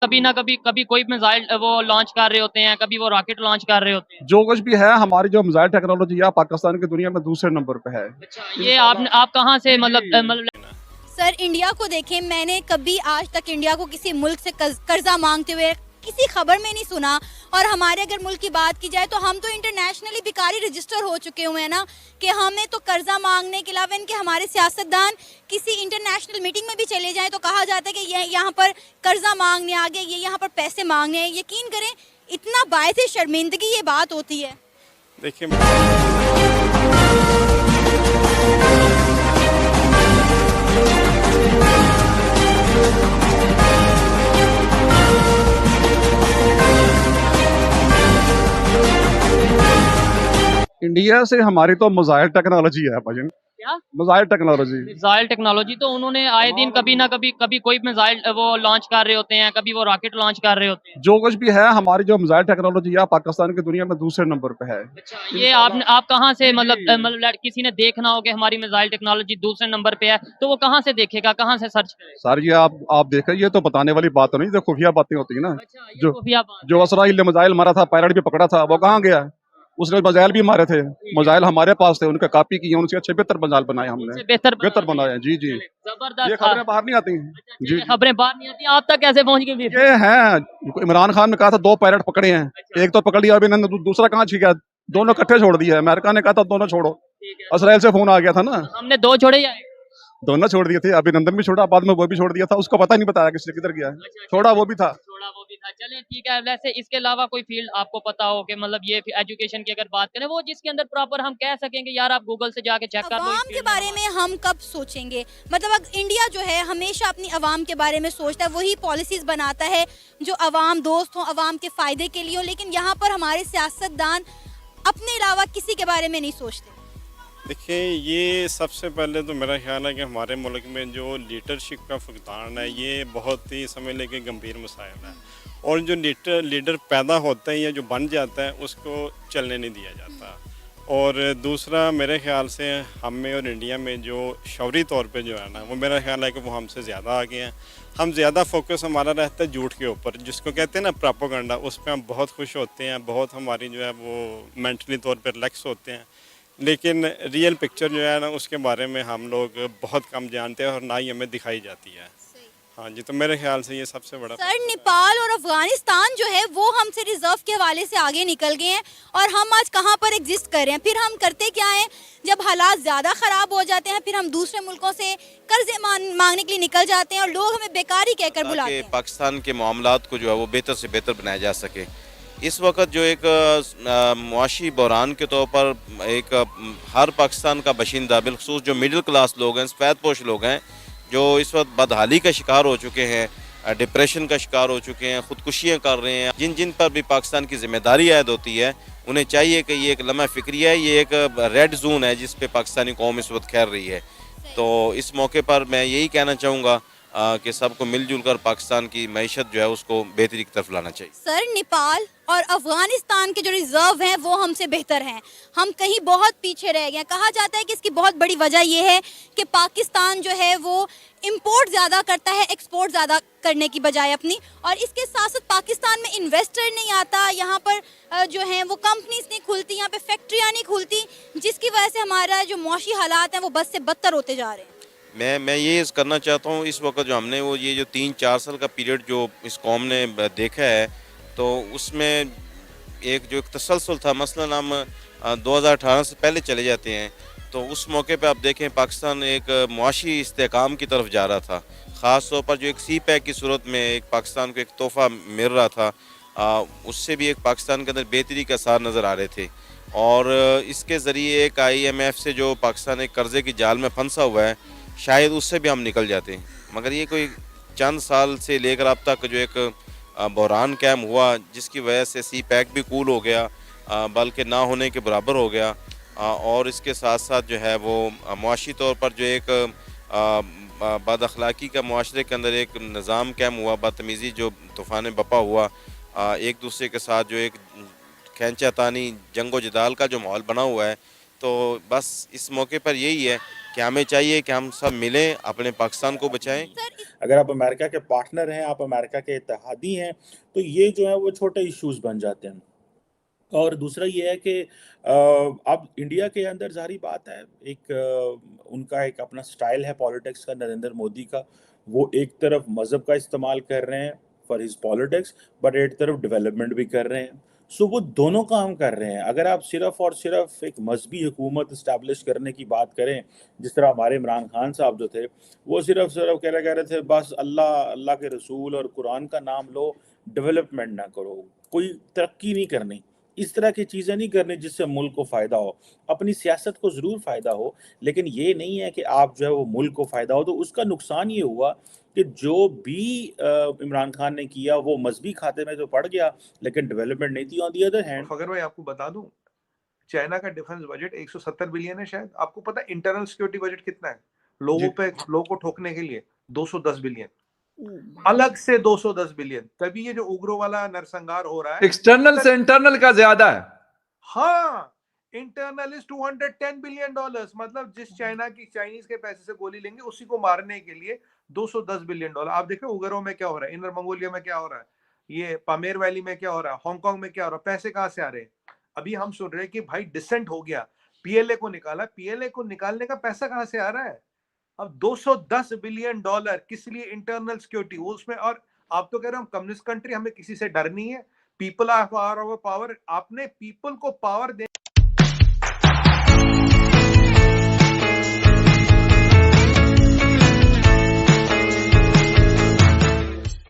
कभी ना कभी कभी कोई मिसाइल वो लॉन्च कर रहे होते हैं, कभी वो रॉकेट लॉन्च कर रहे होते हैं। जो कुछ भी है हमारी जो मिसाइल टेक्नोलॉजी है पाकिस्तान की दुनिया में दूसरे नंबर पे है। अच्छा, ये आप कहाँ से मतलब सर इंडिया को देखें, मैंने कभी आज तक इंडिया को किसी मुल्क से कर्जा मांगते हुए किसी खबर में नहीं सुना। और हमारे अगर मुल्क की बात की जाए तो हम तो इंटरनेशनली भिखारी रजिस्टर हो चुके हुए हैं ना, कि हमें तो कर्जा मांगने के अलावा इनके हमारे सियासतदान किसी इंटरनेशनल मीटिंग में भी चले जाएं तो कहा जाता है कि ये यहाँ पर कर्जा मांगने आ गए, ये यहाँ पर पैसे मांगने हैं। यकीन करें इतना बायस शर्मिंदगी ये बात होती है। देखिए इंडिया से हमारी तो मिसाइल टेक्नोलॉजी है भाई। क्या मिसाइल टेक्नोलॉजी। मिसाइल टेक्नोलॉजी तो उन्होंने आए दिन कभी ना कभी कोई मिसाइल वो लॉन्च कर रहे होते हैं, कभी वो रॉकेट लॉन्च कर रहे होते हैं। जो कुछ भी है हमारी जो मिसाइल टेक्नोलॉजी है पाकिस्तान की दुनिया में दूसरे नंबर पे है। अच्छा, ये आप कहाँ से मतलब किसी ने देखना हो कि हमारी मिसाइल टेक्नोलॉजी दूसरे नंबर पे है तो वो कहाँ से देखेगा, कहाँ से सर्च करेगा? सर ये आप देखें, ये तो बताने वाली बात तो नहीं, जो खुफिया बातें होती है ना। अच्छा, ये जो खुफिया बात जो इसराइल ने मिसाइल मारा था, पायलट भी पकड़ा था, वो कहाँ गया? उसने मिसाइल भी मारे थे, मिसाइल हमारे पास थे, उनके कॉपी की, उनसे अच्छे बेहतर मिसाइल बनाए हमने, है, बेहतर बेहतर बनाए। जी जी, जबरदस्त। ये खबरें बाहर नहीं आती हैं। अच्छा, जी ये खबरें बाहर नहीं आती, आप तक कैसे पहुंच गई? ये हैं, इमरान खान ने कहा था 2 पायलट पकड़े हैं, अच्छा। एक तो पकड़ लिया अभिनंदन, दूसरा कहाँ छिपा? दोनों इकट्ठे छोड़ दिया। अमेरिका ने कहा था दोनों छोड़ो, ठीक है, इसराइल से फोन आ गया था ना, हमने 2 छोड़े या एक? दोनों छोड़ दिए थे। अभिनंदन भी छोड़ा, बाद में वो भी छोड़ दिया था, उसको पता नहीं बताया किसने किधर गया है। अच्छा, छोड़ा वो भी था। छोड़ा वो भी था। चलें ठीक है। वैसे इसके अलावा कोई फील्ड आपको पता हो कि मतलब ये एजुकेशन की अगर बात करें, वो जिसके अंदर प्रॉपर हम कह सकेंगे यार आप गूगल से जाके चेक कर लो इस अवाम के फील्ड बारे में हम कब सोचेंगे? मतलब अगर इंडिया जो है हमेशा अपनी अवाम के बारे में सोचता है, वही पॉलिसीज बनाता है जो अवाम दोस्त हो, अवाम के फायदे के लिए हो, लेकिन यहाँ पर हमारे सियासतदान अपने अलावा किसी के बारे में नहीं सोचते। देखिए ये सबसे पहले तो मेरा ख्याल है कि हमारे मुल्क में जो लीडरशिप का फुकदान है ये बहुत ही समझ लें कि गंभीर मसाइल है। और जो लीडर पैदा होता है या जो बन जाता है उसको चलने नहीं दिया जाता। और दूसरा मेरे ख्याल से हम में और इंडिया में जो शौरी तौर पे जो है ना, वो मेरा ख्याल है कि वो हमसे ज़्यादा आगे हैं। हम ज़्यादा फोकस हमारा रहता है झूठ के ऊपर, जिसको कहते हैं ना प्रोपेगेंडा, उस पर हम बहुत खुश होते हैं, बहुत हमारी जो है वो मेंटली तौर पर रिलैक्स होते हैं। लेकिन रियल पिक्चर जो है ना उसके बारे में हम लोग बहुत कम जानते हैं और ना ही हमें दिखाई जाती है। हाँ जी, तो मेरे ख्याल से ये सबसे बड़ा सर नेपाल और अफगानिस्तान जो है वो हमसे रिजर्व के हवाले से आगे निकल गए हैं और हम आज कहाँ पर एग्जिस्ट कर रहे हैं। फिर हम करते क्या हैं, जब हालात ज़्यादा ख़राब हो जाते हैं फिर हम दूसरे मुल्कों से कर्जे मांगने के लिए निकल जाते हैं और लोग हमें बेकारी कहकर बुलाते हैं। पाकिस्तान के मामलात को जो है वो बेहतर से बेहतर बनाया जा सके। इस वक्त जो एक मुआशी बहरान के तौर पर एक हर पाकिस्तान का बशिंदा, बिलखसूस जो मिडिल क्लास लोग हैं, सफ़ेद पोश लोग हैं, जो इस वक्त बदहाली का शिकार हो चुके हैं, डिप्रेशन का शिकार हो चुके हैं, ख़ुदकुशियाँ कर रहे हैं, जिन जिन पर भी पाकिस्तान की ज़िम्मेदारी आयद होती है, उन्हें चाहिए कि ये एक लम्हा फ़िक्री है, ये एक रेड जोन है जिस पे पाकिस्तानी कौम इस वक्त खेल रही है। तो इस मौके पर मैं यही कहना चाहूँगा कि सबको मिलजुल कर पाकिस्तान की मईशत जो है उसको बेहतरी की तरफ लाना चाहिए। सर नेपाल और अफगानिस्तान के जो रिजर्व हैं वो हमसे बेहतर हैं, हम कहीं बहुत पीछे रह गए। कहा जाता है कि इसकी बहुत बड़ी वजह यह है कि पाकिस्तान जो है वो इंपोर्ट ज़्यादा करता है एक्सपोर्ट ज़्यादा करने की बजाय अपनी, और इसके साथ साथ पाकिस्तान में इन्वेस्टर नहीं आता, यहाँ पर जो है वो कंपनीज नहीं खुलती, यहाँ पे फैक्ट्रियाँ नहीं खुलती, जिसकी वजह से हमारा जो मौशी हालात हैं वो बद से बदतर होते जा रहे हैं। मैं ये करना चाहता हूँ, इस वक्त जो हमने वो ये जो 3-4 साल का पीरियड जो इस कौम ने देखा है, तो उसमें एक जो एक तसलसल था, मसलन हम 2018 से पहले चले जाते हैं तो उस मौके पे आप देखें पाकिस्तान एक मुआशी इस्तेहकाम की तरफ जा रहा था। ख़ास तौर पर जो एक सी पैक की सूरत में एक पाकिस्तान को एक तोहफ़ा मिल रहा था, उससे भी एक पाकिस्तान के अंदर बेहतरी के आसार नज़र आ रहे थे। और इसके ज़रिए एक IMF से जो पाकिस्तान एक कर्ज़े की जाल में फंसा हुआ है, शायद उससे भी हम निकल जाते हैं। मगर ये कोई चंद साल से लेकर अब तक जो एक बहरान कैम हुआ, जिसकी वजह से सी पैक भी कूल हो गया, बल्कि ना होने के बराबर हो गया, और इसके साथ साथ जो है वो मुआशी तौर पर जो एक बद अखलाक़ी का मुआशरे के अंदर एक निज़ाम कैम हुआ, बदतमीज़ी जो तूफ़ान बपा हुआ, एक दूसरे के साथ जो एक खैंचा तानी जंगो जदाल का जो माहौल बना हुआ है। तो बस इस मौके पर यही है कि हमें चाहिए कि हम सब मिलें, अपने पाकिस्तान को बचाएं। अगर आप अमेरिका के पार्टनर हैं, आप अमेरिका के इत्तेहादी हैं, तो ये जो है वो छोटे इश्यूज बन जाते हैं। और दूसरा ये है कि अब इंडिया के अंदर ज़ाहिर बात है, एक उनका एक अपना स्टाइल है पॉलिटिक्स का, नरेंद्र मोदी का। वो एक तरफ मज़हब का इस्तेमाल कर रहे हैं फॉर हिज पॉलिटिक्स, बट एक तरफ डेवलपमेंट भी कर रहे हैं। सो वो दोनों काम कर रहे हैं। अगर आप सिर्फ और सिर्फ एक मजहबी हुकूमत इस्टेब्लिश करने की बात करें, जिस तरह हमारे इमरान खान साहब जो थे, वो सिर्फ सिर्फ कह रहे थे बस अल्लाह अल्लाह के रसूल और कुरान का नाम लो, डेवलपमेंट ना करो, कोई तरक्की नहीं करनी, इस तरह की चीज़ें नहीं करनी जिससे मुल्क को फ़ायदा हो। अपनी सियासत को ज़रूर फ़ायदा हो, लेकिन ये नहीं है कि आप जो है वो मुल्क को फ़ायदा हो। तो उसका नुकसान ये हुआ कि जो भी इमरान खान ने किया वो मजहबी खाते में तो पड़ गया, लेकिन डेवलपमेंट नहीं थी। ऑन दी अदर हैंड, फखर भाई आपको बता दूं, चाइना का डिफेंस बजट 170 बिलियन है शायद। आपको पता है इंटरनल सिक्योरिटी बजट कितना है लोगों को ठोकने के लिए? 210 बिलियन, अलग से 210 बिलियन। तभी ये जो उग्रों वाला नरसंहार हो रहा है, एक्सटर्नल से इंटरनल का ज्यादा है। हाँ, इंटरनल इज 210 बिलियन डॉलर्स। मतलब जिस चाइनीज के पैसे से गोली लेंगे उसी को मारने के लिए 210 बिलियन डॉलर। आप देखो उगरों में क्या हो रहा है, इनर मंगोलिया में क्या हो रहा है, ये पामेर वैली में क्या हो रहा है, हांगकांग में क्या हो रहा है। पैसे कहां से आ रहे हैं? अभी हम सुन रहे हैं कि भाई डिसेंट हो गया, पीएलए को निकाला। पीएलए को निकालने का पैसा कहां से आ रहा है? अब 210 बिलियन डॉलर किस लिए? इंटरनल सिक्योरिटी उसमें। और आप तो कह रहे हो हम कम्युनिस्ट कंट्री, हमें किसी से डर नहीं है, पीपल आर आवर पावर। आपने पीपल को पावर दे